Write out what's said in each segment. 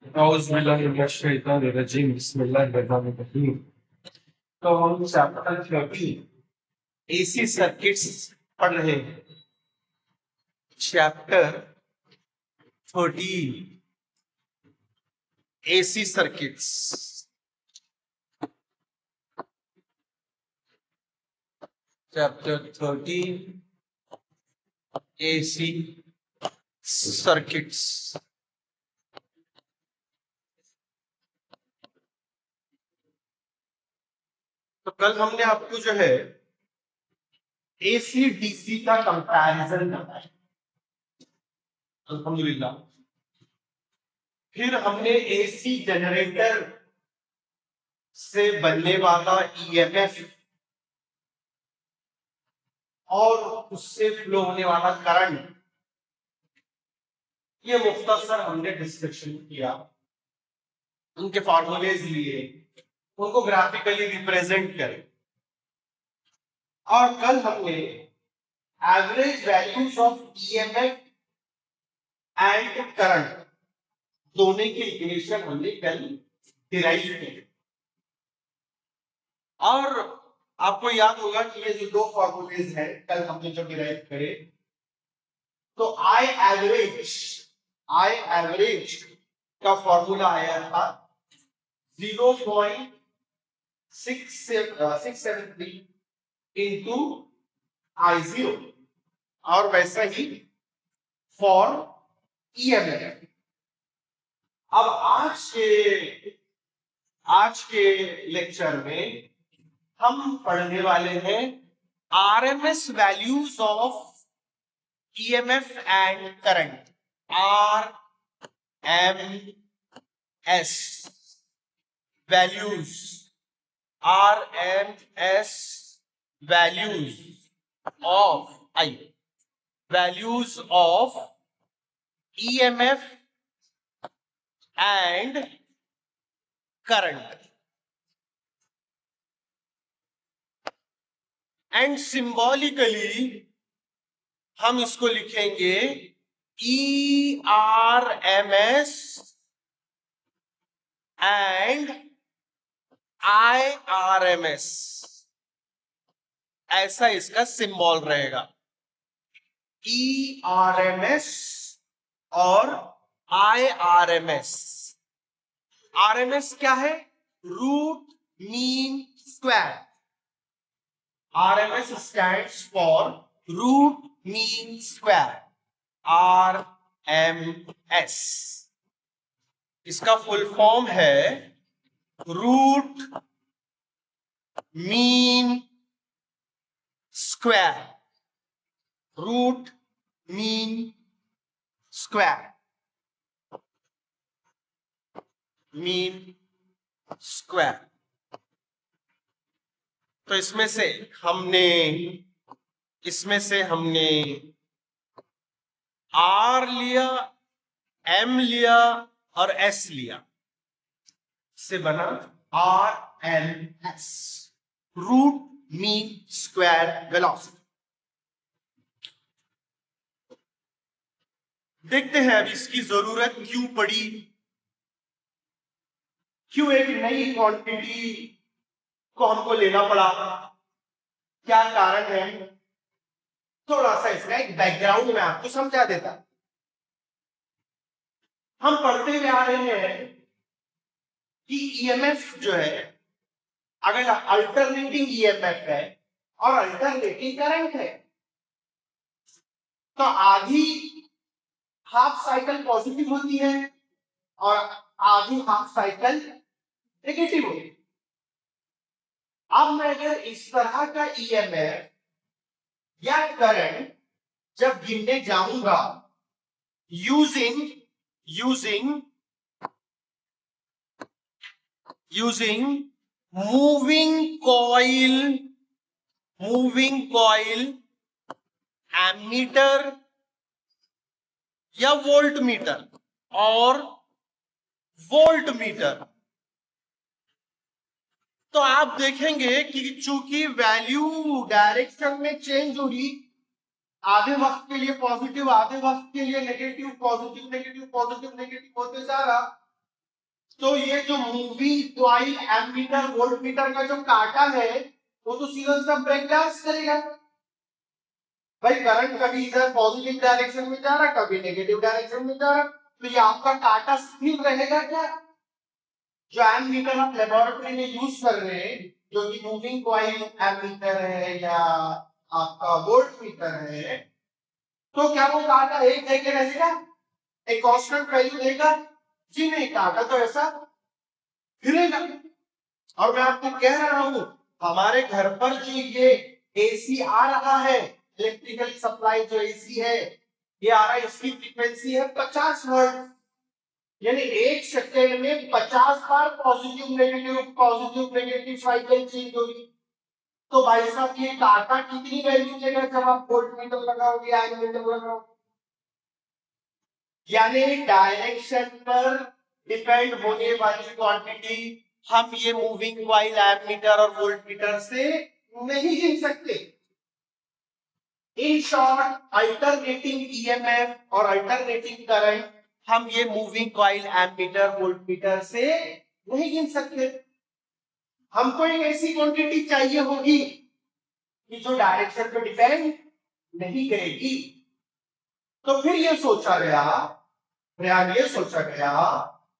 औज़ुबिल्लाहिमिनश्शैतानिर्रजीम बिस्मिल्लाहिर्रहमानिर्रहीम। तो हम चैप्टर 13 एसी सर्किट्स पढ़ रहे हैं। Chapter 13 AC circuits. Chapter 13 AC circuits. तो कल हमने आपको जो है एसी डीसी का कंपैरिजन बताया, अल्हम्दुलिल्लाह। फिर हमने एसी जनरेटर से बनने वाला ईएमएफ और उससे फ्लो होने वाला करंट, ये मुख्तसर हमने डिस्कशन किया, उनके फॉर्मूलेज लिए, उनको ग्राफिकली रिप्रेजेंट करें। और कल हमने average values of EMF and current दोनों के इक्वेशन हमने कल डिराइव किए। और आपको याद होगा कि ये जो दो फॉर्मूलेज हैं कल हमने जो डिराइव करे, तो आई एवरेज का फॉर्मूला आया था 0.673 इंटू I0, और वैसा ही फॉर ईएमएफ। अब आज के लेक्चर में हम पढ़ने वाले हैं RMS values of EMF and current. RMS values, RMS values of EMF and current, and symbolically हम इसको लिखेंगे ERMS and IRMS, ऐसा इसका सिंबल रहेगा। ERMS और IRMS। RMS क्या है? Root mean square. RMS stands for root mean square, RMS। इसका फुल फॉर्म है root mean square, root mean square, mean square. तो इसमें से हमने R लिया, M लिया और S लिया, से बना RMS, root mean square velocity. देखते हैं अब इसकी जरूरत क्यों पड़ी, क्यों एक नई क्वांटिटी को हमको लेना पड़ा, क्या कारण है। थोड़ा सा इसका एक बैकग्राउंड में आपको समझा देता। हम पढ़ते हुए आ रहे हैं कि ईएमएफ जो है, अगर अल्टरनेटिंग ईएमएफ है और अल्टरनेटिंग करंट है, तो आधी हाफ साइकिल पॉजिटिव होती है और आधी हाफ साइकिल नेगेटिव होती है। अब मैं अगर इस तरह का ईएमएफ या करंट जब गिनने जाऊंगा यूजिंग मूविंग कॉइल एमीटर या वोल्टमीटर और वोल्टमीटर, तो आप देखेंगे कि चूंकि वैल्यू डायरेक्शन में चेंज हो रही, आधे वक्त के लिए पॉजिटिव, आधे वक्त के लिए negative, positive negative positive negative होते जा रहा, तो ये जो मूविंग कॉइल एमीटर वोल्टमीटर का जो काटा है वो तो सीधा सीधा ब्रेक डांस करेगा। भाई करंट कभी इधर पॉजिटिव डायरेक्शन में जा रहा, कभी नेगेटिव डायरेक्शन में जा रहा, तो ये आपका काटा स्थिर रहेगा क्या? जो एमीटर आप लेबोरेटरी में यूज कर रहे हैं, जो कि मूविंग कॉइल एमीटर है या आपका वोल्टमीटर है, तो क्या वो काटा एक जगह रहेगा, एक कांस्टेंट वैल्यू देगा? जी नहीं, काटा तो ऐसा फिरेगा। और मैं आपको कह रहा हूं, हमारे घर पर जो ये एसी आ रहा है, इलेक्ट्रिकल सप्लाई जो एसी है ये आ रहा है, इसकी फ्रीक्वेंसी है 50 हर्ट्ज, यानी एक सेकेंड में 50 बार पॉजिटिव नेगेटिव साइकिल चेंज होगी। तो भाई साहब ये काटा कितनी वैल्यू देगा जब आप वोल्टमीटर लगाओगे, एमीटर लगाओगे? यानी डायरेक्शन पर डिपेंड होने वाली क्वांटिटी हम ये मूविंग कॉइल एमीटर और वोल्टमीटर से नहीं गिन सकते। इन शॉर्ट, अल्टरनेटिंग ईएमएफ और अल्टरनेटिंग करंट हम ये मूविंग कॉइल एमीटर वोल्टमीटर से नहीं गिन सकते। हमको एक ऐसी क्वांटिटी चाहिए होगी कि जो डायरेक्शन पर डिपेंड नहीं करेगी। तो फिर ये सोचा गया, ये सोचा गया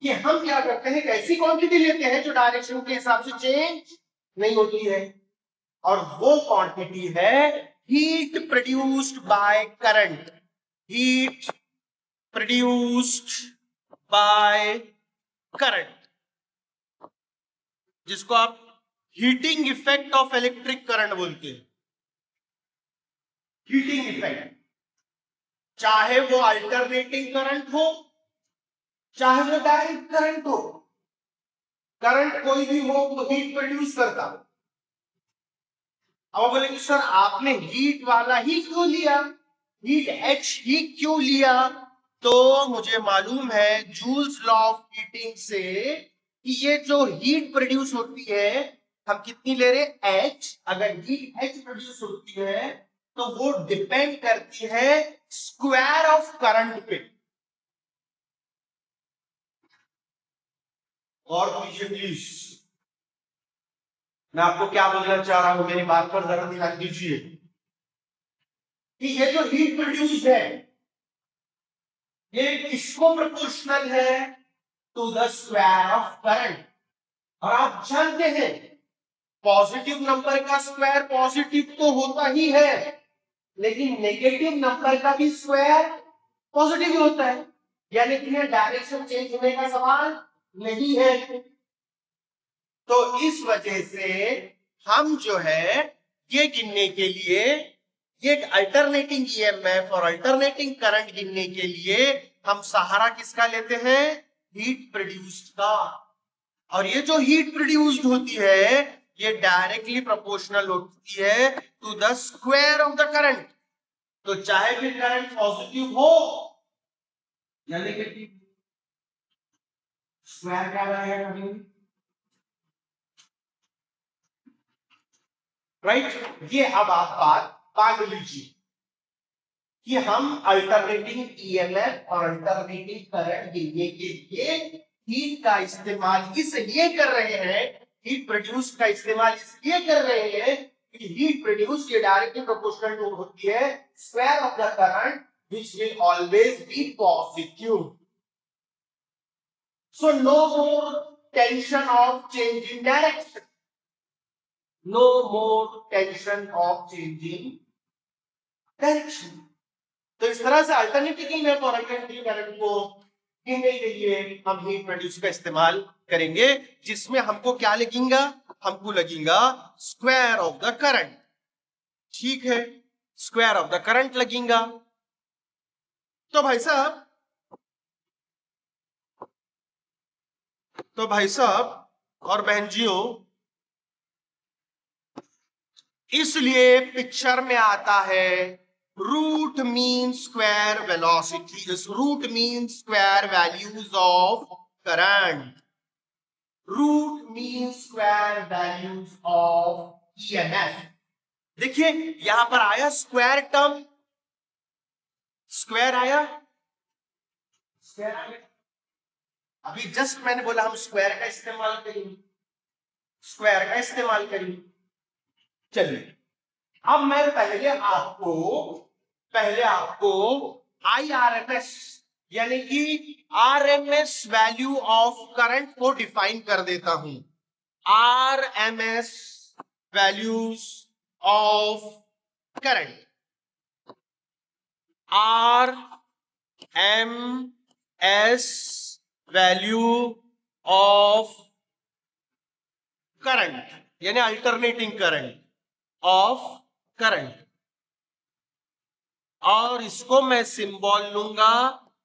कि हम क्या करते हैं, एक ऐसी क्वांटिटी लेते हैं जो डायरेक्शन के हिसाब से चेंज नहीं होती है, और वो क्वांटिटी है heat produced by current. Heat produced by current, जिसको आप heating effect of electric current बोलते हैं। हीटिंग इफेक्ट, चाहे वो अल्टरनेटिंग करंट हो, चाहे वो डायरेक्ट करंट हो, करंट कोई भी हो तो हीट प्रोड्यूस करता। अब बोलेंगे सर आपने हीट वाला ही क्यों लिया, हीट एच ही क्यों लिया? तो मुझे मालूम है जूल्स लॉ ऑफ हीटिंग से कि ये जो हीट प्रोड्यूस होती है, हम कितनी ले रहे हैं, एच। अगर हीट एच प्रोड्यूस होती है तो वो डिपेंड करती है स्क्वायर ऑफ करंट पे। और कीजिए प्लीज, मैं आपको क्या बोलना चाह रहा हूं, मेरी बात पर जरा ध्यान दीजिए कि ये जो हीट प्रोड्यूस है ये किसको प्रोपोर्शनल है, to the square of current. और आप जानते हैं पॉजिटिव नंबर का स्क्वायर पॉजिटिव तो होता ही है, लेकिन नेगेटिव नंबर का भी स्क्वायर पॉजिटिव ही होता है, यानी कि डायरेक्शन चेंज होने का सवाल नहीं है। तो इस वजह से हम जो है ये गिनने के लिए, ये अल्टरनेटिंग ईएमएफ और अल्टरनेटिंग करंट गिनने के लिए हम सहारा किसका लेते हैं, हीट प्रोड्यूस्ड का। और ये जो हीट प्रोड्यूस्ड होती है ये डायरेक्टली प्रोपोर्शनल होती है to the square of the current. तो चाहे फिर करंट पॉजिटिव हो या नेगेटिव, स्क्वायर क्या रहेगा, राइट? ये अब आप बात मान लीजिए कि हम अल्टरनेटिंग ईएमएफ और अल्टरनेटिंग करंट गिनने के लिए हीट का इस्तेमाल इसलिए कर रहे हैं, हीट प्रोड्यूस का इस्तेमाल इसलिए कर रहे हैं कि हीट प्रोड्यूस के डायरेक्टली प्रोपोर्शनल टू होती है square of the current which will always be positive. So no more tension of change in direction, no more tension of changing direction. तो इस तरह से अल्टरनेटिव में और अल्टरनेटिव करंट को गिनने के लिए हम हीट प्रोड्यूस का इस्तेमाल करेंगे, जिसमें हमको क्या लगेगा, हमको लगेगा स्क्वायर ऑफ द करंट। ठीक है, स्क्वायर ऑफ द करंट लगेगा। तो भाई साहब, और बहन जियो, इसलिए पिक्चर में आता है root mean square velocity, root mean square values of current, root mean square values of EMF. देखिए यहां पर आया स्क्वायर टर्म, स्क्वायर आया, स्क्वायर आया, अभी जस्ट मैंने बोला हम स्क्वायर का इस्तेमाल करेंगे, स्क्वायर का इस्तेमाल करेंगे। चलिए अब मैं पहले आपको IRMS यानी कि RMS वैल्यू ऑफ करंट को डिफाइन कर देता हूं। RMS values of current, RMS value of current यानी अल्टरनेटिंग करंट ऑफ करंट, और इसको मैं सिंबल लूंगा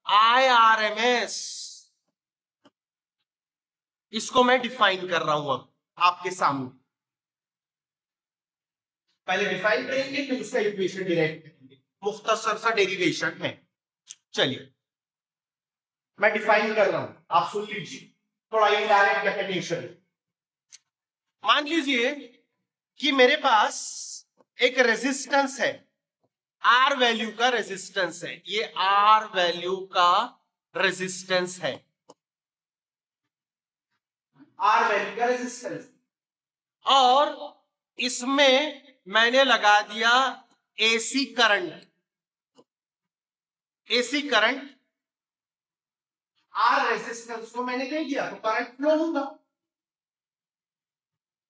IRMS। इसको मैं डिफाइन कर रहा हूं अब आपके सामने। पहले डिफाइन करेंगे फिर उसका इक्वेशन डिराइव करेंगे, मुख्तसर सा डेरिवेशन है। चलिए मैं डिफाइन कर रहा हूं, आप सुन लीजिए, थोड़ा इनडायरेक्ट डेफिनेशन। मान लीजिए कि मेरे पास एक रेजिस्टेंस है, आर वैल्यू का रेजिस्टेंस है, ये आर वैल्यू का रेजिस्टेंस है, आर वैल्यू का रेजिस्टेंस, और इसमें मैंने लगा दिया AC current. AC current R resistance को मैंने दे दिया तो करंट फ्लो होगा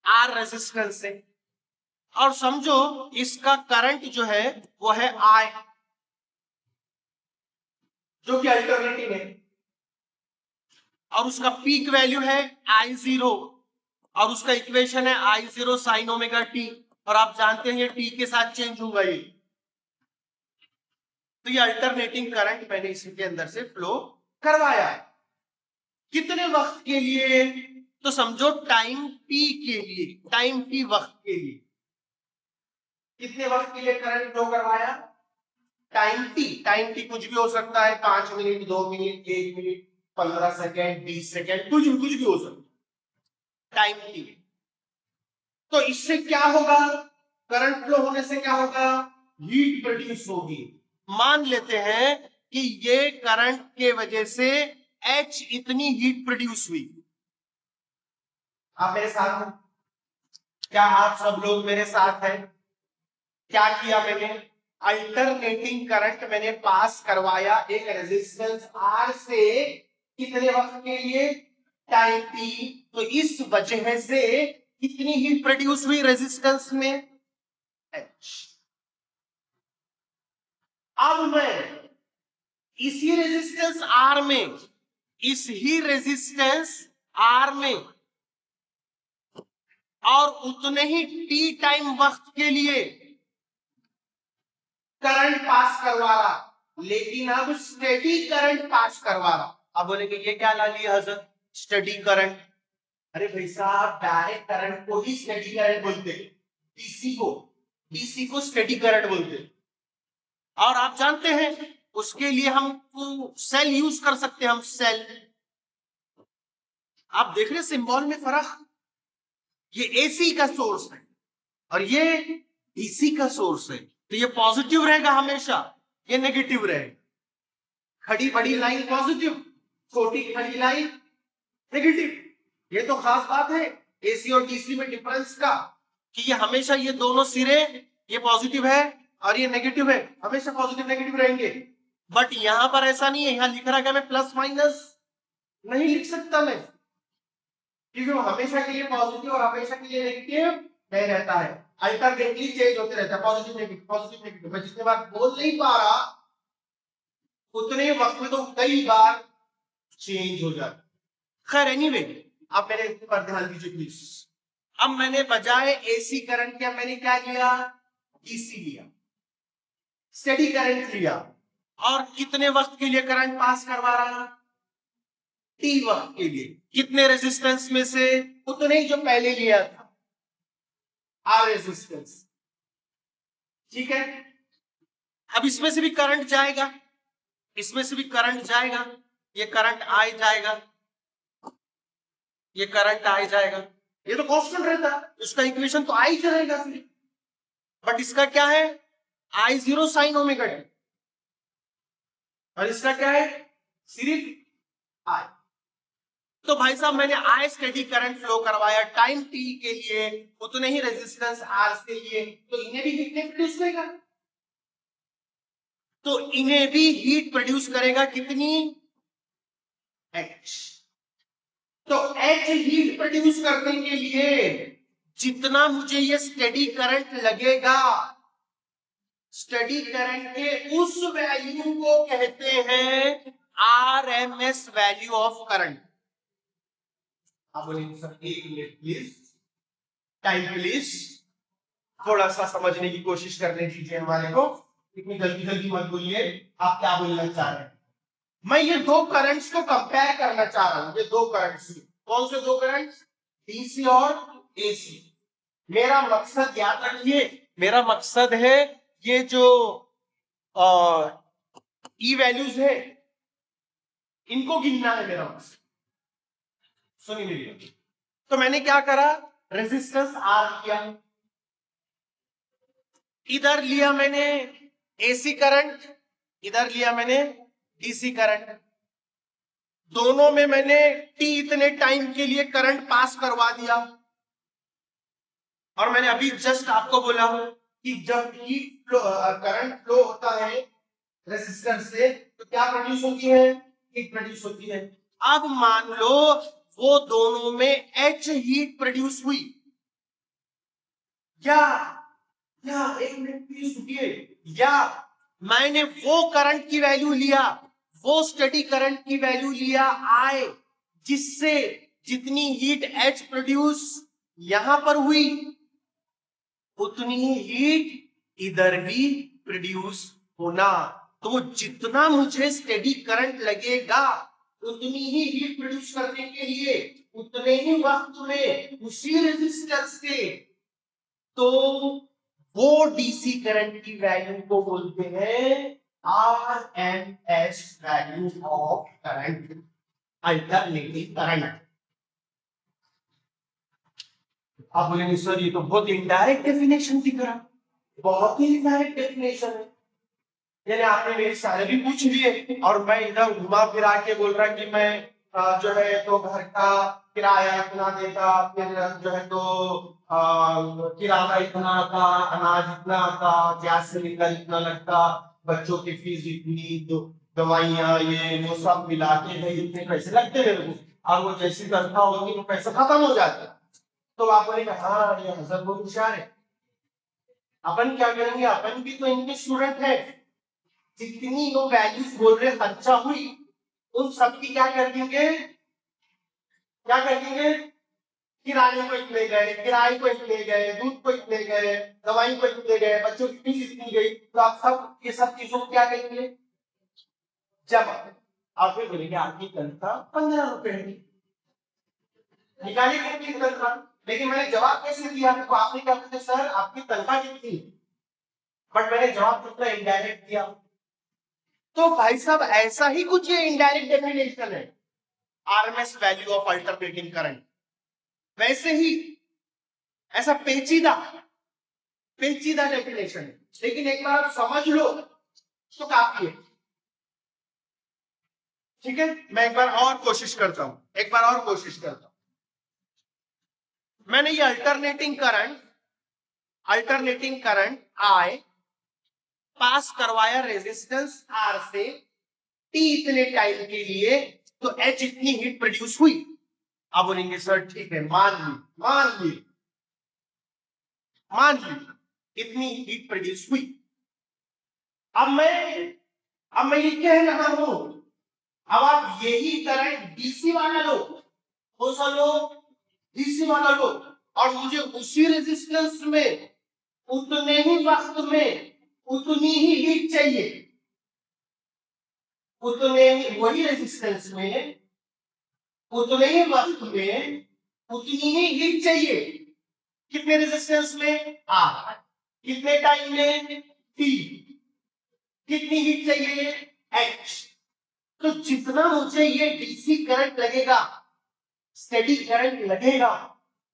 आर रेजिस्टेंस से, और समझो इसका करंट जो है वो है आई, जो कि अल्टरनेटिंग है, और उसका पीक वैल्यू है I0, और उसका इक्वेशन है I0 साइन ओमेगा टी, और आप जानते हैं ये टी के साथ चेंज होगा ये, तो ये अल्टरनेटिंग करंट मैंने इसके अंदर से फ्लो करवाया। कितने वक्त के लिए? तो समझो टाइम टी के लिए, टाइम टी वक्त के लिए। कितने वक्त के लिए करंट फ्लो करवाया? टाइम टी कुछ भी हो सकता है, 5 minute, 2 minute, 1 minute, 15 second, 20 second, कुछ भी हो सकता है टाइम टी। तो इससे क्या होगा? करंट फ्लो होने से क्या होगा? हीट प्रोड्यूस होगी। मान लेते हैं कि ये करंट के वजह से H इतनी हीट प्रोड्यूस हुई। आप मेरे साथ हैं? क्या आप सब लोग मेरे साथ हैं? क्या किया मैंने? अल्टरनेटिंग करंट मैंने पास करवाया एक रेजिस्टेंस R से, कितने वक्त के लिए? Time T. तो इस वजह से कितनी हीट प्रोड्यूस हुई रेजिस्टेंस में? H। अब मैं इसी रेजिस्टेंस R में, इस ही रेजिस्टेंस R में, और उतने ही टी टाइम वक्त के लिए करंट पास करवा रहा, लेकिन अब स्टेडी करंट पास करवा रहा। अब बोलेंगे ये क्या ला लिया हजरत, स्टेडी करंट? अरे भाई साहब, डायरेक्ट करंट को ही स्टेडी करंट बोलते, डीसी को स्टेडी करंट बोलते। और आप जानते हैं उसके लिए हम सेल यूज कर सकते हैं, हम सेल। आप देख रहे सिंबल में फर्क, ये एसी का सोर्स है और ये डीसी का सोर्स है, तो ये पॉजिटिव रहेगा हमेशा, ये नेगेटिव रहेगा। खड़ी बड़ी लाइन पॉजिटिव, छोटी खड़ी लाइन नेगेटिव। ये तो खास बात है एसी और डीसी में डिफरेंस का, कि ये हमेशा ये दोनों सिरे, ये पॉजिटिव है और ये नेगेटिव है, हमेशा पॉजिटिव नेगेटिव रहेंगे। बट यहां पर ऐसा नहीं है, यहां लिख रहा है मैं प्लस माइनस नहीं लिख सकता मैं, क्योंकि वो हमेशा के लिए पॉजिटिव और हमेशा के लिए नेगेटिव नहीं रहता है, अल्टरनेटली चेंज होते रहता है, पॉजिटिव नेगेटिव पॉजिटिव नेगेटिव। मैं जितने बार बोल नहीं पा रहा उतने वक्त में तो कई बार चेंज हो जाता। खैर एनीवे, अब मेरे पर ध्यान दीजिए प्लीज। अब मैंने बजाय एसी करंट के मैंने क्या लिया? डीसी लिया, स्टेडी करंट लिया, और कितने वक्त के लिए करंट पास करवा रहा? टी वक्त के लिए। कितने रेजिस्टेंस में से? उतने ही जो पहले लिया था, आर रेजिस्टेंस। ठीक है, अब इसमें से भी करंट जाएगा, इसमें से भी करंट जाएगा, ये करंट आ जाएगा, ये करंट आ जाएगा, ये तो कांस्टेंट रहता है, इसका इक्वेशन तो आ ही जाएगा फिर। बट इसका क्या है? I0 साइन ओमेगा टी, और इसका क्या है? सिर्फ I। तो भाई साहब मैंने आई स्टेडी करंट फ्लो करवाया टाइम टी के लिए, उतने ही रेजिस्टेंस आर के लिए, तो इन्हें भी हीट प्रोड्यूस करेगा। तो इन्हें भी हीट प्रोड्यूस करेगा कितनी, एच। तो एच हीट प्रोड्यूस करने के लिए जितना मुझे ये स्टेडी करंट लगेगा, स्टेडी करंट के उस वैल्यू को कहते हैं आरएमएस वैल्यू ऑफ करंट। आप बोलेंगे सर एक मिनट प्लीज, टाइम प्लीज, थोड़ा सा समझने की कोशिश करने दीजिए हमारे को, इतनी जल्दी जल्दी मत बोलिए, आप क्या बोलना चाह रहे हैं। मैं ये दो करंट्स को कंपेयर करना चाह रहा हूं, ये दो करंट्स, कौन से दो करंट्स, डीसी और एसी। मेरा मकसद याद रखिए, मेरा मकसद है ये जो ई वैल्यूज है इनको गिनना है मेरा मकसद। सुनिए मेरी, तो मैंने क्या करा, रेजिस्टेंस आर लिया, इधर लिया मैंने एसी करंट, इधर लिया मैंने डीसी करंट, दोनों में मैंने टी इतने टाइम के लिए करंट पास करवा दिया। और मैंने अभी जस्ट आपको बोला कि जब हीट करंट फ्लो होता है रेजिस्टर से तो क्या प्रोड्यूस होती है, हीट प्रोड्यूस होती है। अब मान लो वो दोनों में एच हीट प्रोड्यूस हुई, या एक मिनट प्लीज रुकिए, या मैंने वो करंट की वैल्यू लिया, वो स्टेडी करंट की वैल्यू लिया आई, जिससे जितनी हीट एच प्रोड्यूस यहां पर हुई उतनी ही हीट इधर भी प्रोड्यूस होना। तो वो जितना मुझे स्टेडी करंट लगेगा उतनी ही हीट प्रोड्यूस करने के लिए उतने ही वक्त में उसी रेजिस्टेंस के, तो वो डीसी करंट की वैल्यू को बोलते हैं RMS value of current, alternating current. आप बोलेंगे सर ये तो बहुत इनडायरेक्ट डेफिनेशन दिख रहा, बहुत ही इनडायरेक्ट डेफिनेशन है, यानी आपने मेरी सैलरी पूछ ली है और मैं इधर घुमा फिरा के बोल रहा कि मैं जो है तो घर का किराया इतना देता, फिर जो है तो किराया इतना आता, अनाज इतना आता, गैस सिलेंडर इतना लगता, बच्चों की फीस इतनी, तो दवाइयाँ ये वो सब मिला के है इतने पैसे लगते मेरे को, और वो जैसी तनख्वाह होगी तो पैसा खत्म हो जाता। तो आप बोलेंगे हाँ ये हजरत बहुत होशियार है। अपन क्या करेंगे, अपन भी तो इनके स्टूडेंट है, जितनी वो वैल्यूज बोल रहे खर्चा हुई उन सब की क्या कर देंगे, क्या कर देंगे, किराए को इतने गए, किराए को इतने गए, दूध को इतने गए, दवाई को इतने गए, बच्चों की फीस इतनी गई, तो आप सब ये सब चीजों को क्या करेंगे, जमा। आप फिर बोलेंगे आपकी तनख्वाह 15 रुपए है, निकालिए कितनी तनख्वाह, लेकिन मैंने जवाब कैसे दिया, तो आपने क्या कहते सर आपकी तनख्वाह कितनी, बट मैंने जवाब कितना इनडायरेक्ट दिया। तो भाई साहब ऐसा ही कुछ ये इनडायरेक्ट डेफिनेशन है RMS value of alternating current. वैसे ही ऐसा पेचीदा पेचीदा डेफिनेशन है, लेकिन एक बार आप समझ लो तो काफी है। ठीक है, मैं एक बार और कोशिश करता हूं, एक बार और कोशिश करता हूं। मैंने ये अल्टरनेटिंग करंट आई पास करवाया रेजिस्टेंस आर से टी इतने टाइम के लिए, तो एच इतनी हीट प्रोड्यूस हुई। आप बोलेंगे सर ठीक है, मान ली इतनी हीट प्रोड्यूस हुई। अब मैं ये कह रहा हूं, अब आप यही करंट डीसी वाला लो, कौन सा लो, डीसी वाला लो, और मुझे उसी रेजिस्टेंस में उतने ही वक्त में उतनी ही हीट चाहिए, उतने ही वही रेजिस्टेंस में उतने ही वक्त में उतनी ही हीट चाहिए। कितने रेजिस्टेंस में, आर, कितने टाइम में, टी, कितनी हीट चाहिए, एच। तो जितना मुझे ये डीसी करंट लगेगा, स्टेडी करंट लगेगा,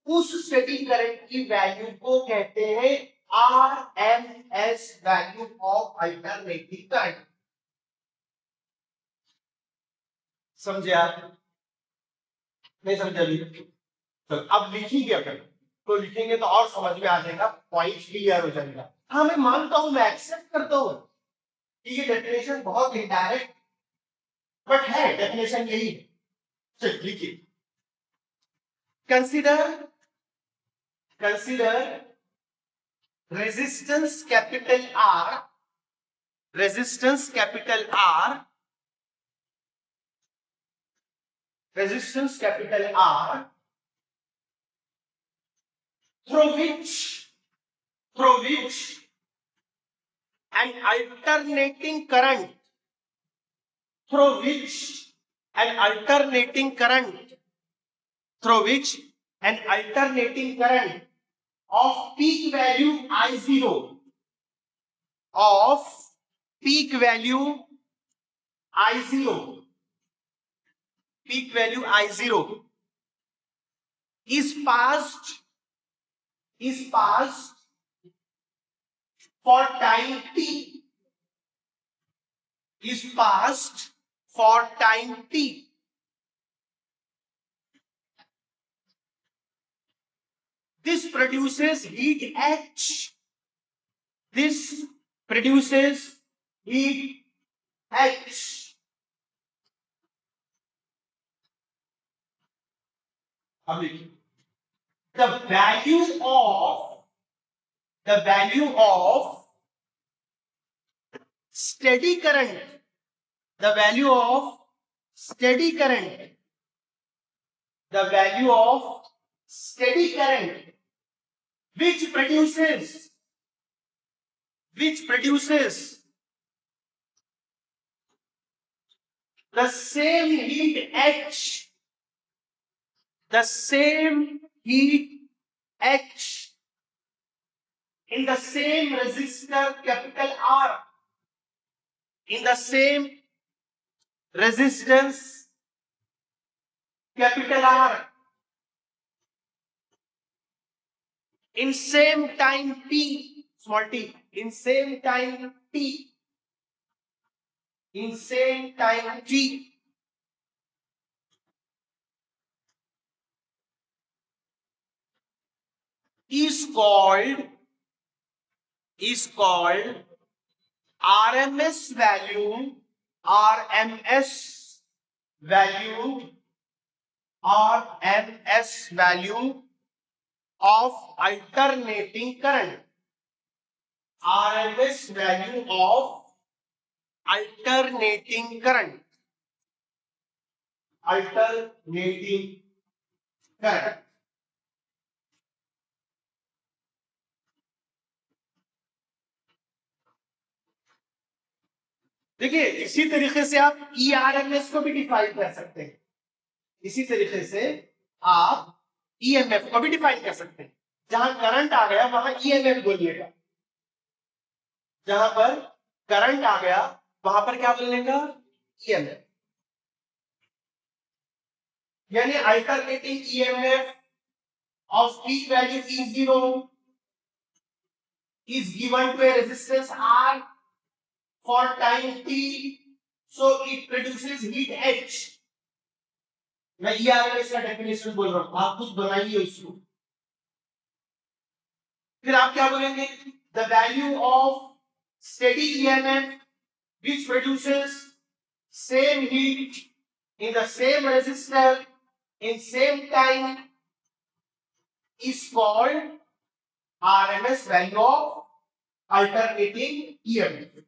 उस स्टेडी करंट की वैल्यू को कहते हैं RMS value of alternating current. समझे आप? नहीं समझ अभी? तो अब लिखेंगे, अगर तो लिखेंगे तो और समझ में आ जाएगा, पॉइंट क्लियर हो जाएगा। हाँ मैं मानता हूं, मैं एक्सेप्ट करता हूं कि ये डेफिनेशन बहुत इनडायरेक्ट, बट है डेफिनेशन यही है। चलिए लिखिए, consider resistance capital R, resistance capital R, resistance capital R, through which an alternating current, through which an alternating current, through which an alternating current of peak value I0, of peak value I0, peak value I0 is passed for time t, is passed for time t. This produces heat H. This produces heat H. The value of steady current, the value of steady current, the value of steady current which produces the same heat H, the same heat H in the same resistor capital R, in the same resistance capital R, in same time t, small t, in same time t, in same time t, is called RMS value, RMS value, RMS value of alternating current, RMS value of alternating current, alternating current. देखिए इसी तरीके से आप ERMS को भी define कर सकते हैं, इसी तरीके से आप EMF को भी डिफाइन कर सकते हैं। जहां करंट आ गया वहां EMF बोलिएगा, जहां पर करंट आ गया वहां पर क्या बोलेगा, EMF। यानी alternating EMF of peak value E0 is given to a resistance R for time t, so it produces heat H। मैं ERMS का डेफिनेशन बोल रहा हूं, आप खुद बनाइए उसको। फिर आप क्या बोलेंगे, the value of steady EMF which produces same heat in the same resistor in same time is called RMS value of alternating EMF।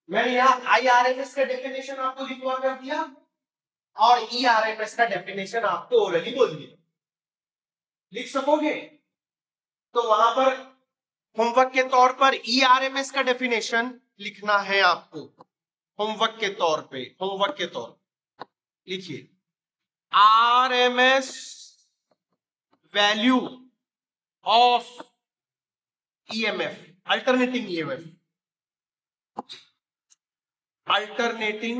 मैंने यहाँ IRMS का डेफिनेशन आपको लिखवा कर दिया और ERMS का डेफिनेशन आपको ऑलरेडी बोल दिया, लिख सकोगे? तो वहां पर होमवर्क के तौर पर ERMS का डेफिनेशन लिखना है आपको, होमवर्क के तौर पे, होमवर्क के तौर लिखिए RMS value of EMF, alternating EMF, alternating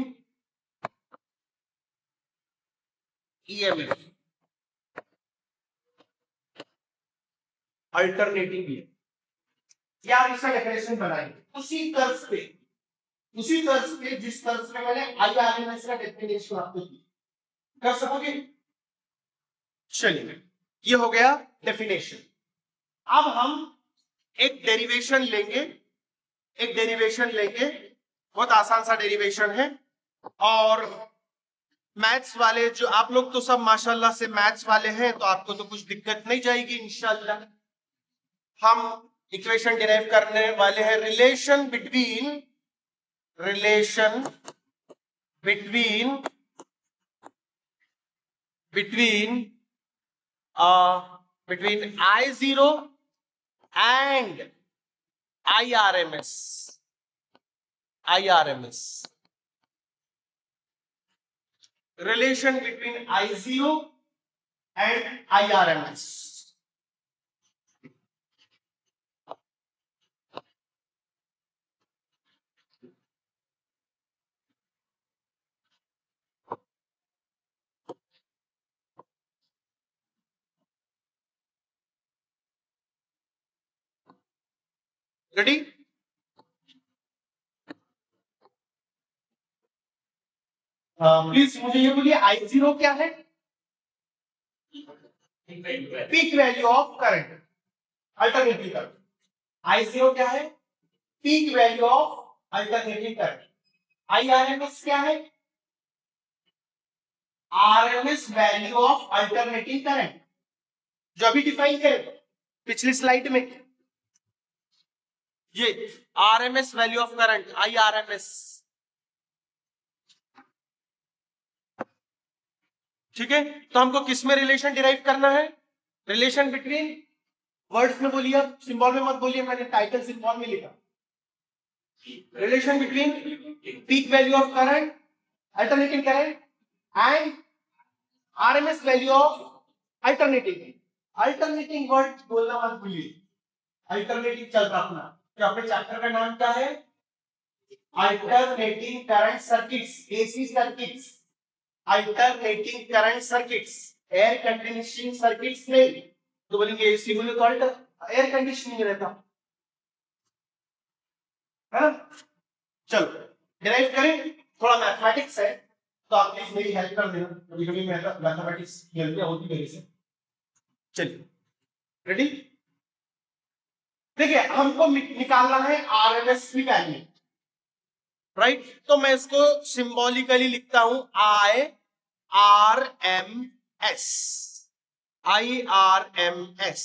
EMF, alternating EMF। या आप इसका डेफिनेशन बनाएंगे उसी तर्ज पे जिस तर्ज में मैंने IRMS का डेफिनेशन आपको दिया। कर सकोगे? चलिए, ये हो गया डेफिनेशन। अब हम एक डेरिवेशन लेंगे, बहुत आसान सा डेरिवेशन है। और मैथ्स वाले जो आप लोग तो सब माशाल्लाह से मैथ्स वाले हैं, तो आपको तो कुछ दिक्कत नहीं जाएगी इंशाल्लाह। हम इक्वेशन डिराइव करने वाले हैं relation between I0 and IRMS. Relation between I0 and IRMS. Ready? Please मुझे ये बोलिए, I0 क्या है? Peak value of current, alternating current. I0 क्या है? Peak value of alternating current. IRMS क्या है? RMS value of alternating current, जो अभी डिफाइन करें पिछली स्लाइड में। ये RMS value of current, IRMS। ठीक है, तो हमको किस में रिलेशन डिराइव करना है? रिलेशन बिटवीन, वर्ड्स में बोलिए, सिंबल में मत बोलिए, मैंने टाइटल सिंबल में लिखा। Relation between peak value of current, alternating current and RMS value of alternating word बोलना मत भूलिए। अल्टरनेटिंग चल रहा अपना, तो अपने चैप्टर का नाम क्या है? Alternating current circuits, AC circuits, alternating current circuits, air conditioning circuits नहीं। तो बोलेंगे एसी बोले तो एयर कंडीशनिंग रहता है। चलो डिराइव करें, थोड़ा मैथमेटिक्स है, तो आप प्लीज मेरी हेल्प कर देना, कभी कभी मैथमेटिक्स गलतियां होती मेरे से। चलिए रेडी? देखिए, हमको निकालना है आरएमएस की वैल्यू, राइट? तो मैं इसको सिंबॉलिकली लिखता हूं, IRMS, IRMS,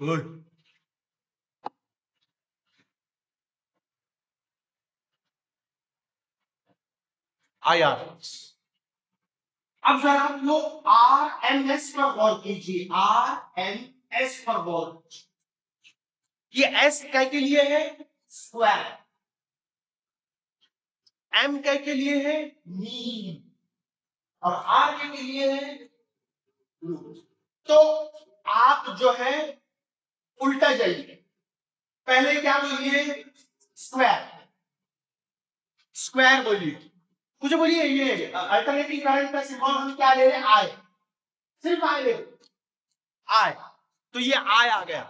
गुड। IRMS। अब जरा आप लोग RMS पर गौर कीजिए, RMS पर गौर। ये S क्या के लिए है? स्क्वायर। M क्या के लिए है? मीन। और R के लिए है रूट। तो आप जो है उल्टा जाइए, पहले क्या बोलिए? स्क्वायर, स्क्वायर बोलिए। मुझे बोलिए, ये अल्टरनेटिंग करंट का सिंबल हम क्या ले रहे हैं? आई, सिर्फ आई ले, आई। तो ये आई आ गया।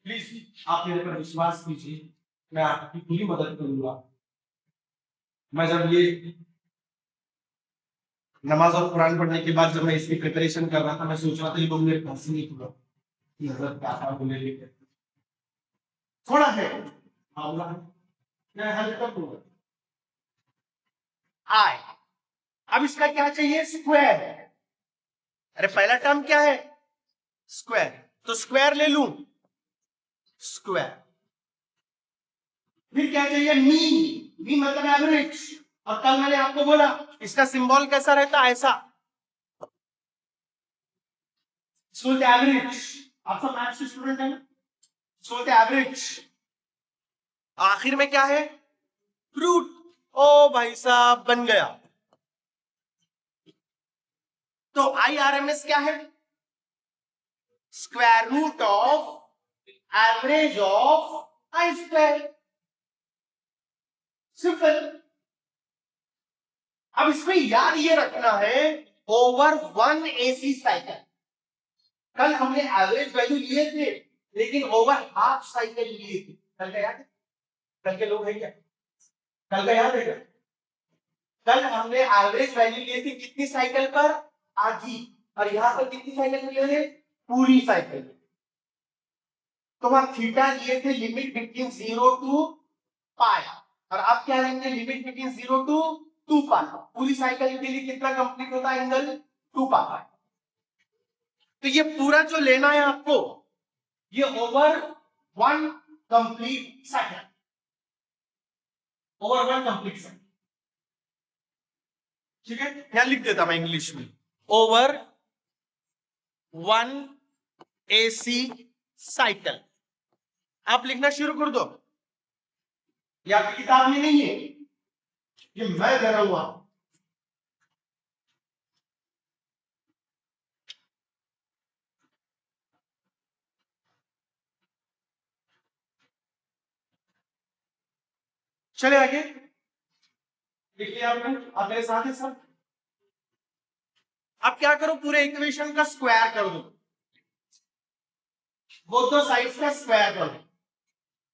प्लीज आप मेरे पर विश्वास कीजिए, मैं आपकी पूरी मदद करूंगा। मैं जब ये नमाज और कुरान पढ़ने के बाद जब मैं इसकी प्रिपरेशन कर रहा था, मैं सोच रहा था ये लोग मेरे पास ही नहीं खुला कि हजरत क्या बोले, थोड़ा है मामला है, मैं हल कर दूंगा। आई, अब इसका क्या चाहिए? स्क्वायर। अरे पहला टर्म क्या है? स्क्वायर, तो स्क्वायर ले लूं, स्क्वायर। फिर क्या चाहिए? मीन, मीन मतलब एवरेज। और कल मैंने आपको बोला इसका सिंबल कैसा रहता है? ऐसा, एवरेज। आप सब मैथ्स स्टूडेंट है ना? एवरेज। आखिर में क्या है? रूट। ओ भाई साहब, बन गया। तो IRMS क्या है? Square root of average of I square. Simple. अब इसमें याद ये रखना है ओवर 1 AC साइकिल। कल हमने एवरेज वैल्यू लिए थे लेकिन ओवर हाफ साइकिल लिए थे। कल का याद है? कल के लोग हैं क्या? कल का याद है क्या? कल हमने एवरेज वैल्यू लिए थी कितनी साइकिल पर? आधी। और यहां पर कितनी साइकिल लिए थे? पूरी साइकिल। तो वहां थीटा लिए थे लिमिट बिटवीन 0 टू पाई, और आप क्या लेंगे? लिमिट बिटवीन 0 टू 2 पाई। पूरी साइकिल के लिए कितना कंप्लीट होता है एंगल? 2 पाई। तो ये पूरा जो लेना है आपको, ये over 1 complete cycle, over 1 complete cycle. ठीक है, यहां लिख देता मैं इंग्लिश में, ओवर 1 AC साइकिल। आप लिखना शुरू कर दो। ये आपकी किताब में नहीं है, ये मैं दे रहा हूं आपको। चले आगे, लिख लिया आपने? आप मेरे साथ है सब? अब क्या करो, पूरे इक्वेशन का स्क्वायर कर दो, बोथ द साइड्स का स्क्वायर कर दो।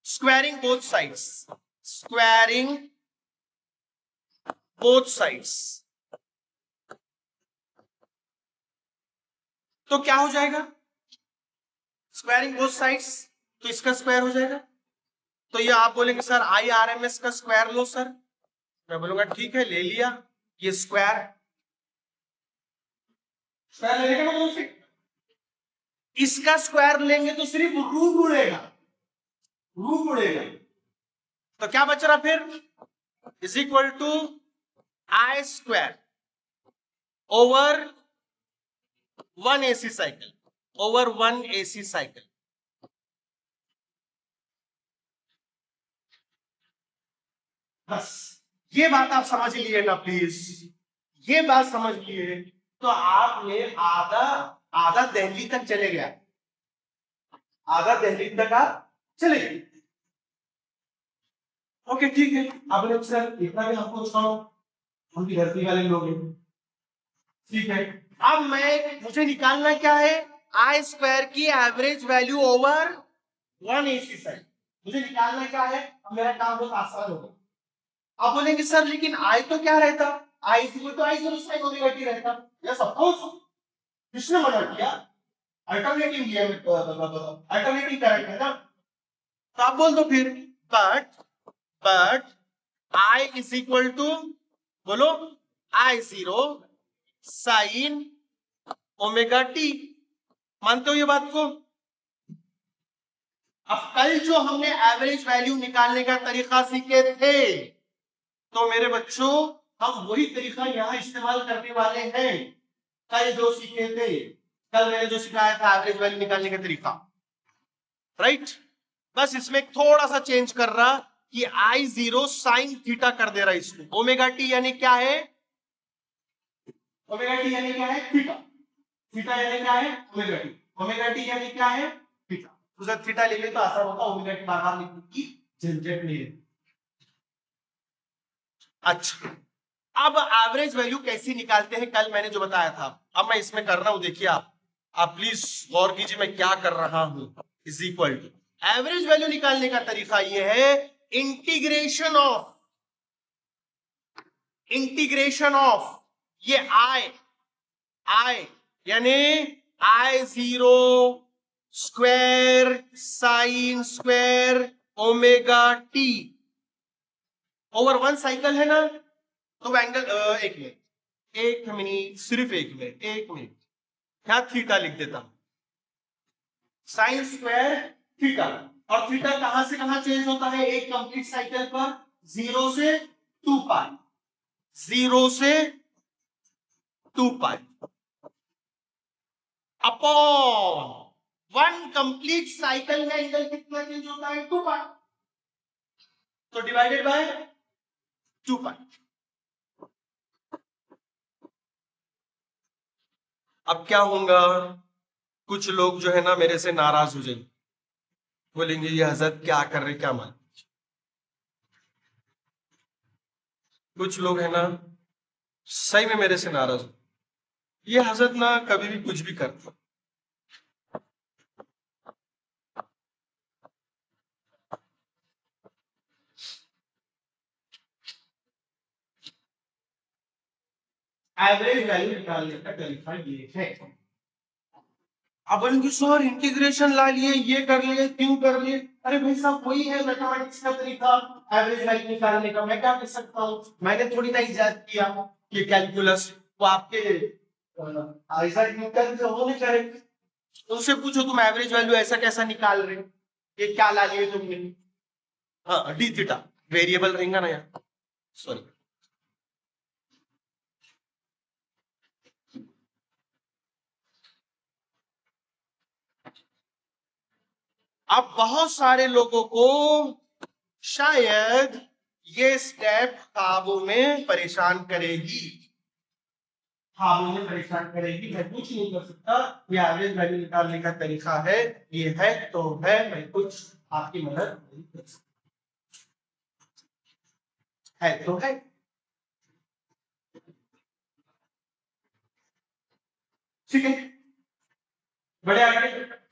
Squaring both sides, squaring both sides. तो क्या हो जाएगा? स्क्वायरिंग बोथ साइड्स, तो इसका स्क्वायर हो जाएगा। तो ये आप बोलेंगे सर IRMS का स्क्वायर लो सर। मैं बोलूंगा ठीक है, ले लिया। ये स्क्वायर स्क्वायर लेने का मतलब फिर इसका स्क्वायर लेंगे तो सिर्फ रूट उड़ेगा, रूट उड़ेगा। तो क्या बच रहा फिर? Is equal to I square over 1 AC cycle, over 1 AC cycle. बस ये बात आप समझ लिए ना प्लीज, ये बात समझ लिए तो आपने आधा आधा दिल्ली तक चले गया, आधा दिल्ली तक आप चले गए। ओके ठीक है, आपने सर इतना भी हमको सुनाओ, उनकी धरती वाले लोग हैं। ठीक है, अब मुझे निकालना क्या है? I स्क्वायर की average value over 1 AC side मुझे निकालना क्या है? अब मेरा काम बहुत आसान होगा। आप बोलेंगे सर लेकिन I तो क्या रहता? I equal to I zero sine omega T रहता। यस ऑफ कोर्स, किसने मना किया? अल्टरनेटिव लिया, अल्टरनेटिव करंट है ना। तो आप बोल दो फिर but I is equal to, बोलो, I zero sine omega T. मानते हो ये बात को? अब कल जो हमने एवरेज वैल्यू निकालने का तरीका सीखे थे, तो मेरे बच्चों हम वही तरीका यहां इस्तेमाल करने वाले हैं। कल जो सीखे थे, कल मैंने जो सिखाया था एवरेज वैल्यू निकालने का तरीका, राइट? बस इसमें थोड़ा सा चेंज कर रहा कि I जीरो साइन थीटा कर दे रहा इसको। ओमेगा टी यानी क्या है? ओमेगा टी यानी क्या है? थीटा। थीटा यानी क्या है? Omega T. ओमेगा टी यानी क्या है? थीटा। तो जब थीटा ले ले तो आसान होता, ओमेगा टी बार-बार लिखने की झंझट नहीं है। अच्छा, अब एवरेज वैल्यू कैसे निकालते हैं कल मैंने जो बताया था, अब मैं इसमें कर रहा हूं। देखिए आप प्लीज गौर कीजिए मैं क्या कर रहा हूं। Is equal to, average value निकालने का तरीका यह है इंटीग्रेशन ऑफ ये I यानी I zero square sine square omega T over 1 cycle है ना। तो एंगल एक मिनट सिर्फ एक मिनट क्या थीटा लिख देता हूं, साइन स्क्वायर थीटा। और थीटा कहां से कहां चेंज होता है एक कंप्लीट साइकिल पर? 0 से 2 पाई, 0 से 2 पाई अपॉन 1 कंप्लीट साइकिल में एंगल कितना चेंज होता है? 2 पाई। तो डिवाइडेड बाय 2 पाई। अब क्या होगा, कुछ लोग जो है ना मेरे से नाराज हो जाएंगे, बोलेंगे ये हजरत क्या कर रहे, क्या मान। कुछ लोग है ना सही में मेरे से नाराज हो। ये हजरत ना कभी भी कुछ भी करता। एवरेज वैल्यू निकालने का तरीका ये है। अब बोलेंगे सर इंटीग्रेशन ला लिए, ये कर लिए, क्यों कर लिए? अरे भाई साहब वही है मैथमेटिक्स का तरीका एवरेज वैल्यू निकालने का। मैं क्या कर सकता हूँ, मैंने थोड़ी ना इजाद किया ये कैलकुलस। वो आपके आइजैक न्यूटन से होने करे। उनसे पूछो तुम एवरेज वैल्यू ऐसा कैसा निकाल रहे हो, ये क्या ला लिए तुमने? हाँ डी थीटा वेरिएबल रहेगा ना यार, सॉरी। अब बहुत सारे लोगों को शायद ये स्टेप काबू में परेशान करेगी। हाँ मुझे परेशान करेगी, मैं कुछ नहीं कर सकता। ये एवरेज वैल्यू निकालने का तरीका है, ये है तो है, मैं कुछ आपकी मदद नहीं कर सकता। है तो है। ठीक है, बढ़े आगे,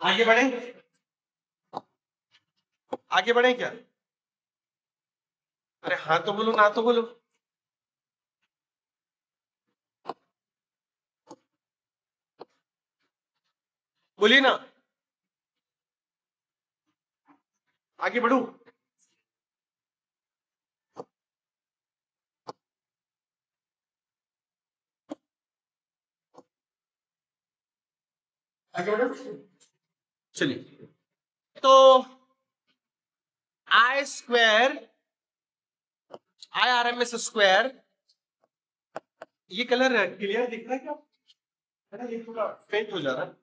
आगे बढ़े, आगे बढ़े क्या? अरे हाँ तो बोलो, ना तो बोलो। बोलिए ना, आगे बढ़ू। आगे बढ़ो। चलिए, तो I square, I R M S square, ये कलर क्लियर दिख रहा है क्या? अरे ये थोड़ा फेंट हो जा रहा है।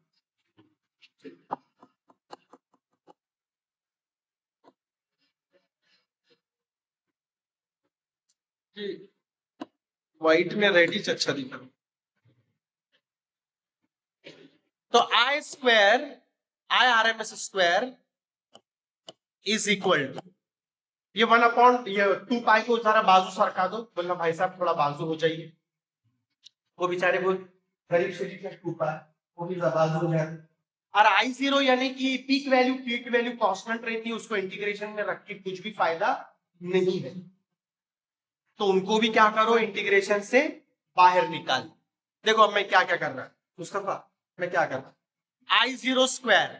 व्हाइट में रेडिश अच्छा दिख रहा है। तो I square, I R M S square is equal to, ये 1/, ये 2 पाई को सारा बाजू सरका दो, बोलना भाई साहब थोड़ा बाजू हो जाइए। वो बेचारे वो गरीब से 2 पाई, वो भी बाजू हो जाए। और I0 यानी कि पीक वैल्यू कांस्टेंट रहती है, उसको इंटीग्रेशन में रख के कुछ भी फायदा नहीं है। तो उनको भी क्या करो, इंटीग्रेशन से बाहर निकाल। देखो अब मैं क्या क्या कर रहा है मुस्तफा, मैं क्या कर रहा, I0 square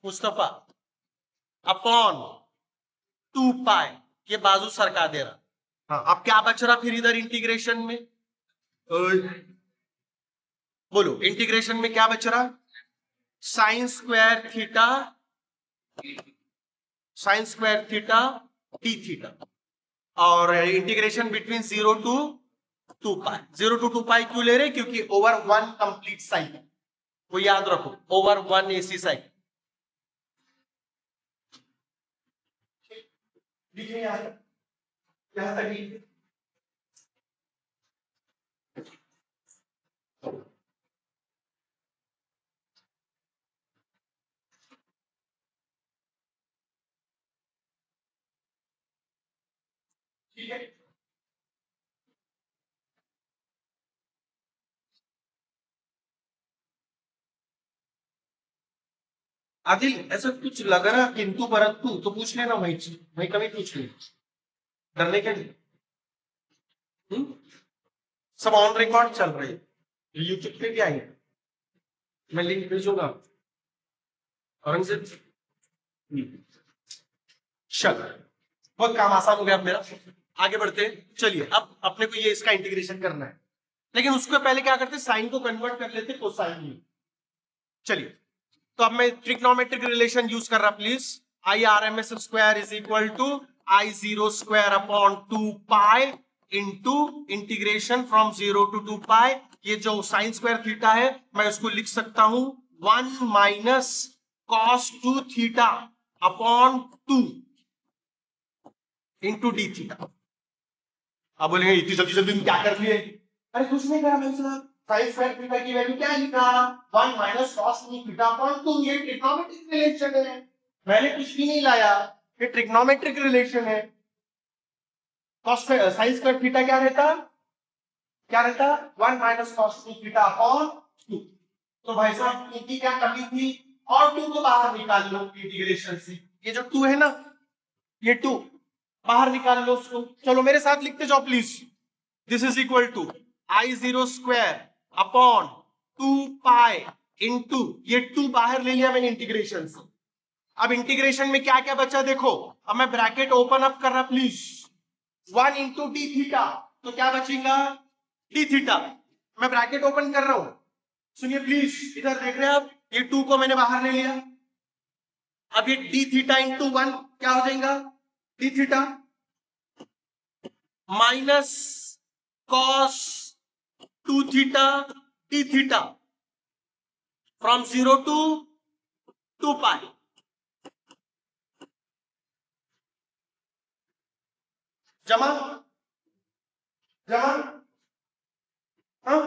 Mustafa upon 2 pi, ये बाजू सरका दे रहा। हाँ अब क्या बच रहा फिर इधर इंटीग्रेशन में? बोलो इंटीग्रेशन में क्या बच रहा? Sine square theta, sine square theta D theta, और integration between 0 to 2 pi. 0 to 2 pi क्यों ले रहे? क्योंकि ओवर 1 कंप्लीट साइकिल, वो याद रखो, ओवर 1 AC साइकिल। लिखिए यहाँ तक लिखिए। ठीक है, आदिल ऐसा कुछ लग रहा किंतु परंतु तो पूछ लेना वही चीज, वही कभी पूछ लेना, डरने के लिए। सब ऑन रिकॉर्ड चल रही है, यूट्यूब पे भी आएंगे, मैं लिंक भेजूंगा। औरंगजेब चल, बहुत काम आसान हो गया अब मेरा। आगे बढ़ते हैं, चलिए अब अपने को ये इसका इंटीग्रेशन करना है, लेकिन उसको पहले क्या करते, साइन को कन्वर्ट कर लेते कोसाइन में। चलिए, तो अब मैं ट्रिग्नोमेट्रिक रिलेशन यूज कर रहा, please. I R M S square is equal to I0 square upon 2 pi into integration from 0 to 2 pi. ये जो साइन स्क्वायर थीटा है मैं उसको लिख सकता हूं 1 minus cos 2 theta upon 2 into D theta. अब बोलेंगे इतनी जल्दी जल्दी तुम क्या कर लिए? अरे कुछ नहीं करा भाई साहब, साइन स्क्वायर थीटा की वैल्यू क्या लिखा, 1 माइनस कॉस थीटा अपॉन 2। ये ट्रिग्नोमेट्रिक रिलेशन है, मैंने कुछ भी नहीं लाया, ये ट्रिग्नोमेट्रिक रिलेशन है। कॉस साइन स्क्वायर थीटा क्या रहता, क्या रहता, 1 माइनस कॉस 2 थीटा अपॉन 2। तो भाई साहब इनकी क्या कमी थी, और 2 को बाहर निकाल लो इंटीग्रेशन से, ये जो 2 है ना, ये 2 बाहर निकाल लो उसको। चलो मेरे साथ लिखते जाओ please. This is equal to I0 square upon 2 pi into, ये 2 बाहर ले लिया मैंने इंटीग्रेशन से। अब इंटीग्रेशन में क्या क्या बचा देखो, अब मैं ब्रैकेट ओपन अप कर रहा प्लीज, 1 इंटू डी थीटा, तो क्या बचेगा डी थीटा। मैं ब्रैकेट ओपन कर रहा हूं, सुनिए प्लीज, इधर देख रहे हैं आप, ये 2 को मैंने बाहर ले लिया। अब ये डी थीटा इंटू 1 क्या हो जाएगा, D theta minus cos 2 theta D theta from 0 to 2 pi. जमा जमा, हाँ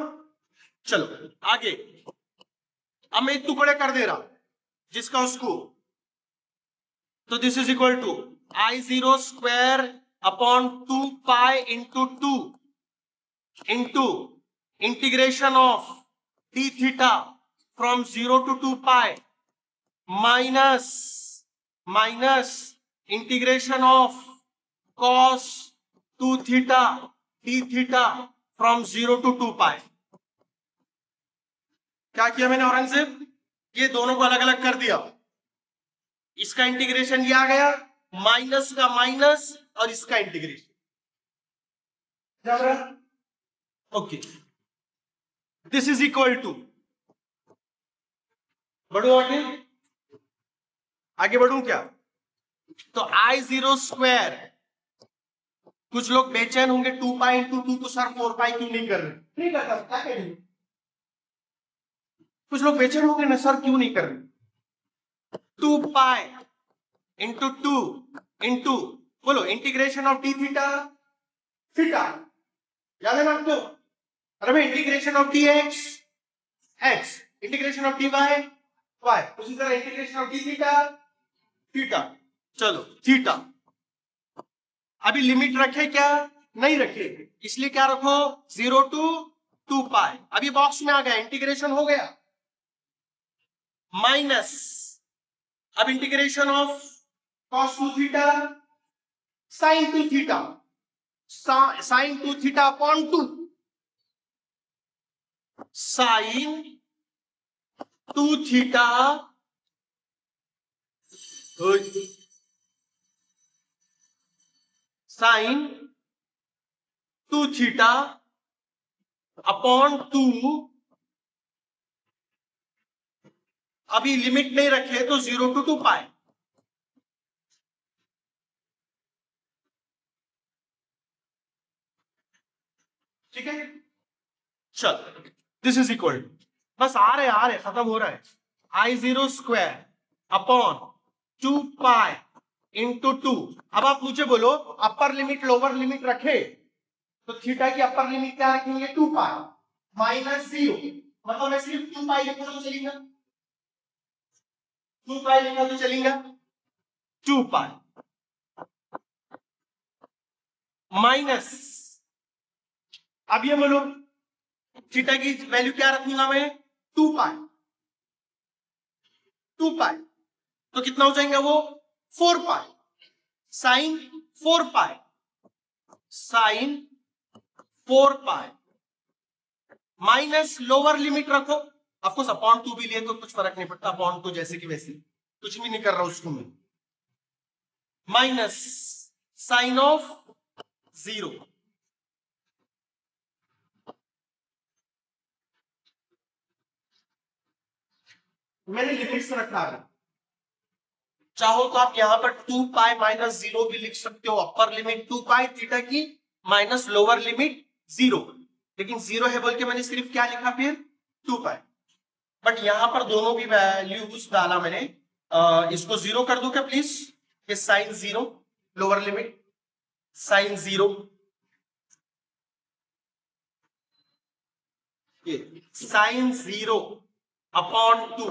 चलो आगे। अब मैं एक टुकड़े कर दे रहा जिसका उसको, तो this is equal to I0 square upon 2 pi into 2 into integration of D theta from 0 to 2 pi minus minus integration of cos 2 theta D theta from 0 to 2 pi. क्या किया मैंने औरंगजेब, ये दोनों को अलग अलग कर दिया, इसका इंटीग्रेशन ये आ गया, माइनस का माइनस और इसका integration, okay. This is equal to, बढ़ू आगे, आगे बढ़ू क्या, तो I0 स्क्वायर, कुछ लोग बेचैन होंगे 2 पाई इंटू 2 को सर 4 पाई क्यों नहीं कर रहे, नहीं करता, क्या करेंगे, कुछ लोग बेचैन होंगे ना सर क्यों नहीं कर रहे, 2 पाई इंटू 2 इंटू, बोलो integration of D theta, theta याद है ना आपको, अरे भाई integration of D X X, integration of D Y Y, उसी तरह integration of D theta theta. चलो थीटा, अभी लिमिट रखे क्या, नहीं रखे, इसलिए क्या रखो 0 टू 2 पाई। अभी बॉक्स में आ गया, इंटीग्रेशन हो गया, माइनस, अब integration of cos 2 theta sin 2 theta, sin 2 theta upon 2, sin 2 theta sin 2 theta upon 2, अभी लिमिट नहीं रखे तो 0 टू 2 पाई, ठीक है। चल दिस इज इक्वल, बस आ रहे खत्म हो रहा है, I0 square upon 2 pi into 2। अब आप मुझे बोलो अपर लिमिट लोअर लिमिट रखे तो थीटा की अपर लिमिट क्या रखेंगे 2 पाई माइनस 0, मतलब मैं सिर्फ 2 पाई लिखा तो चलेगा, 2 पाई लिखा तो चलेगा, 2 पाई माइनस, अब ये बोलो थीटा की वैल्यू क्या रखूंगा मैं 2 पाई, 2 पाई तो कितना हो जाएगा वो 4 pi sine 4 pi, sine 4 pi minus lower limit रखो, ऑफकोर्स अपॉन 2 भी लिए तो कुछ फर्क नहीं पड़ता, अपॉन 2 जैसे कि वैसे, कुछ भी नहीं कर रहा उसको मैं, माइनस साइन ऑफ 0, मैंने लिमिट्स रखा है, चाहो तो आप यहां पर 2 पाई माइनस 0 भी लिख सकते हो, अपर लिमिट 2 पाई थीटा की माइनस लोअर लिमिट 0, लेकिन 0 है बोल के मैंने सिर्फ क्या लिखा फिर 2 पाई, बट यहां पर दोनों की वैल्यूज डाला मैंने, इसको 0 कर दो क्या प्लीज, ये साइन 0 लोअर लिमिट साइन 0, ये साइन 0 अपॉन 2।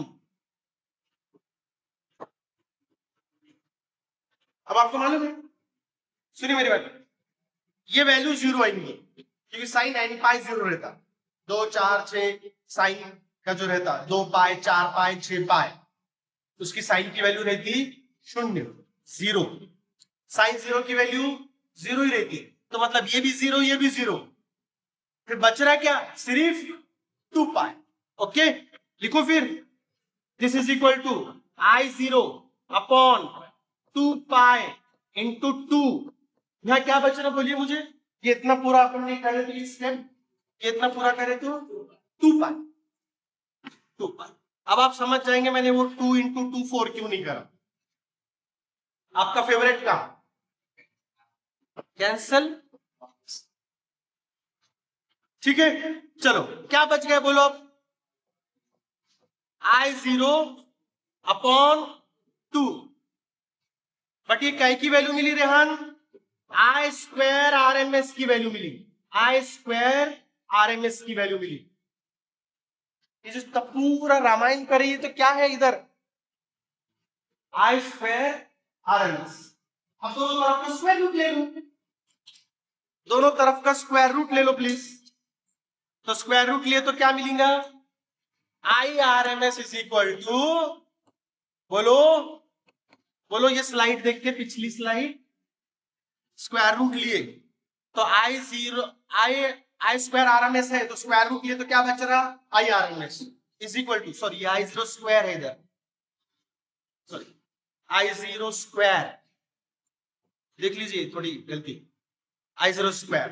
अब आपको मालूम है, सुनिए मेरी बात, ये वैल्यू 0 आएंगी क्योंकि साइन एन पाई 0 रहता, 2 4 6 साइन का जो रहता 2 पाई 4 पाई 6 पाई, उसकी साइन की वैल्यू रहती 0 0, साइन 0 की वैल्यू 0 ही रहती, तो मतलब ये भी 0 ये भी 0, फिर बच रहा क्या सिर्फ 2 पाई। ओके लिखो फिर, this is equal to I0 upon 2 pi into 2, यहां क्या बच रहा बोलिए मुझे, ये इतना पूरा अपन ने करे तो स्टेप, ये इतना पूरा करे तो 2 पाई 2 पाई। अब आप समझ जाएंगे मैंने वो 2 इंटू 2 4 क्यों नहीं करा, आपका फेवरेट काम कैंसल। ठीक है चलो क्या बच गया बोलो अब, I0 अपॉन 2, बट ये काय की वैल्यू मिली रेहान, आई स्क्वायर RMS की वैल्यू मिली, आई स्क्वायर RMS की वैल्यू मिली। ये जो पूरा रामायण करिए तो क्या है इधर, आई स्क्वायर RMS। अब दोनों तरफ का स्क्वायर रूट ले लो, दोनों तरफ का स्क्वायर रूट ले लो प्लीज, तो स्क्वायर रूट लिए तो क्या मिलेगा, आई RMS इज इक्वल टू, बोलो बोलो, ये स्लाइड देखते पिछली स्लाइड, स्क्वायर रूट लिए तो आई स्क्वायर RMS है, तो स्क्वायर रूट लिए तो क्या बच रहा, I RMS is equal to, sorry I0 square है इधर, सॉरी I0 स्क्वायर, देख लीजिए थोड़ी गलती, I0 स्क्वायर,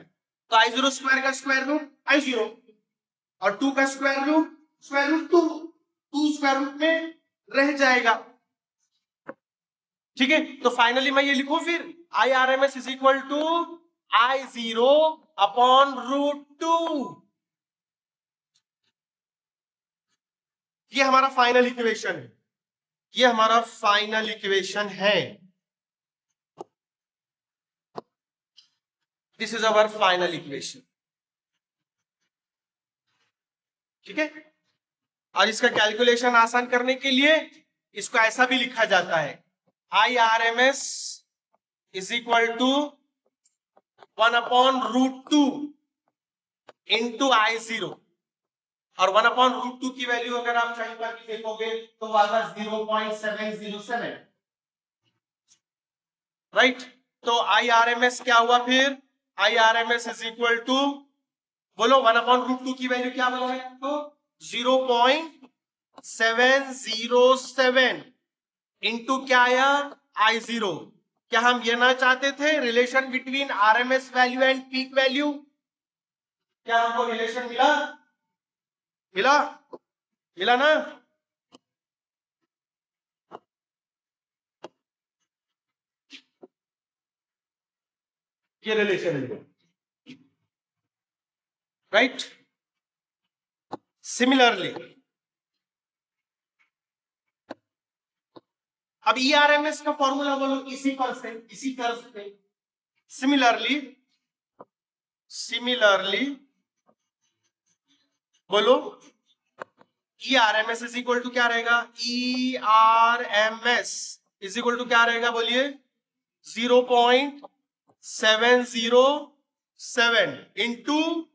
तो I0 स्क्वायर का स्क्वायर रूट I0 और 2 का स्क्वायर रूट 2 स्क्वायर रूट में रह जाएगा। ठीक है तो फाइनली मैं ये लिखूं फिर, I RMS is equal to I0 upon √2, ये हमारा फाइनल इक्वेशन है, ये हमारा फाइनल इक्वेशन है, this is our final equation. ठीक है और इसका कैलकुलेशन आसान करने के लिए इसको ऐसा भी लिखा जाता है, I RMS is equal to 1 upon √2 into I0, और 1 अपॉन √2 की वैल्यू अगर आप कहीं पर भी देखोगे तो वाला 0.707, राइट, तो आई RMS क्या हुआ फिर, I RMS is equal to, बोलो 1 अपॉन √2 की वैल्यू क्या बोला है आपको, 0.707 इंटू क्या आया I0। क्या हम ये ना चाहते थे relation between RMS value and peak value, क्या हमको रिलेशन मिला, मिला मिला ना, ये रिलेशन है, राइट। सिमिलरली अब ERMS का फॉर्मूला बोलो इसी पर से, इसी कर्व पे, सिमिलरली बोलो ERMS इज इक्वल टू क्या रहेगा, ERMS इज इक्वल टू क्या रहेगा बोलिए, 0.707 into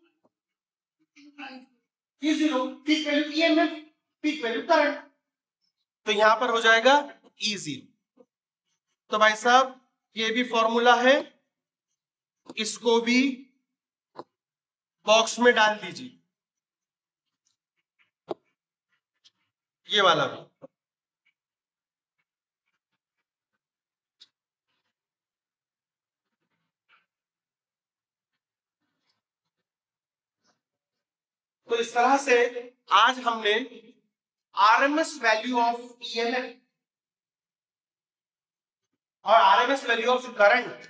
E0, peak value EMF, peak value current, तो यहां पर हो जाएगा E0। तो भाई साहब ये भी फॉर्मूला है, इसको भी बॉक्स में डाल दीजिए, ये वाला भी। तो इस तरह से आज हमने RMS वैल्यू ऑफ EMF और RMS वैल्यू ऑफ करंट,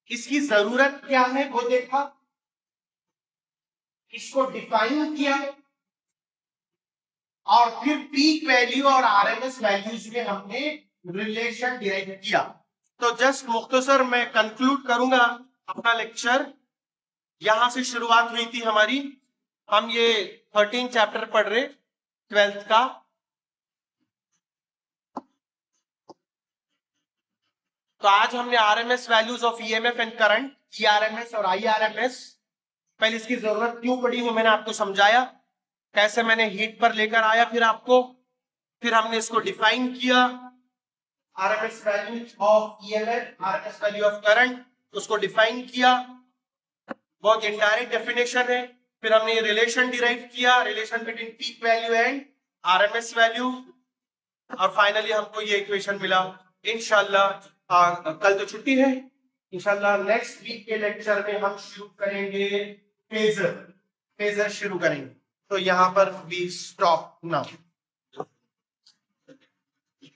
इसकी जरूरत क्या है वो देखा, इसको डिफाइन किया, और फिर पीक वैल्यू और RMS वैल्यूज में हमने रिलेशन डिराइव किया। तो जस्ट मुख्तसर मैं कंक्लूड करूंगा अपना लेक्चर, यहां से शुरुआत हुई थी हमारी, हम ये 13 चैप्टर पढ़ रहे 12th का, तो आज हमने RMS values of EMF and current, ERMS और आईआरएमएस, पहले इसकी जरूरत क्यों पड़ी वो मैंने आपको समझाया, कैसे मैंने हीट पर लेकर आया फिर हमने इसको डिफाइन किया, RMS value of EMF, RMS value of current, उसको डिफाइन किया, बहुत इनडायरेक्ट डेफिनेशन है। फिर हमने ये रिलेशन डिराइव किया, relation between peak value and RMS value, और फाइनली हमको ये इक्वेशन मिला। इंशाल्लाह कल तो छुट्टी है, इंशाल्लाह नेक्स्ट वीक के लेक्चर में हम शुरू करेंगे फेजर शुरू करेंगे। तो यहाँ पर वी स्टॉप नाउ।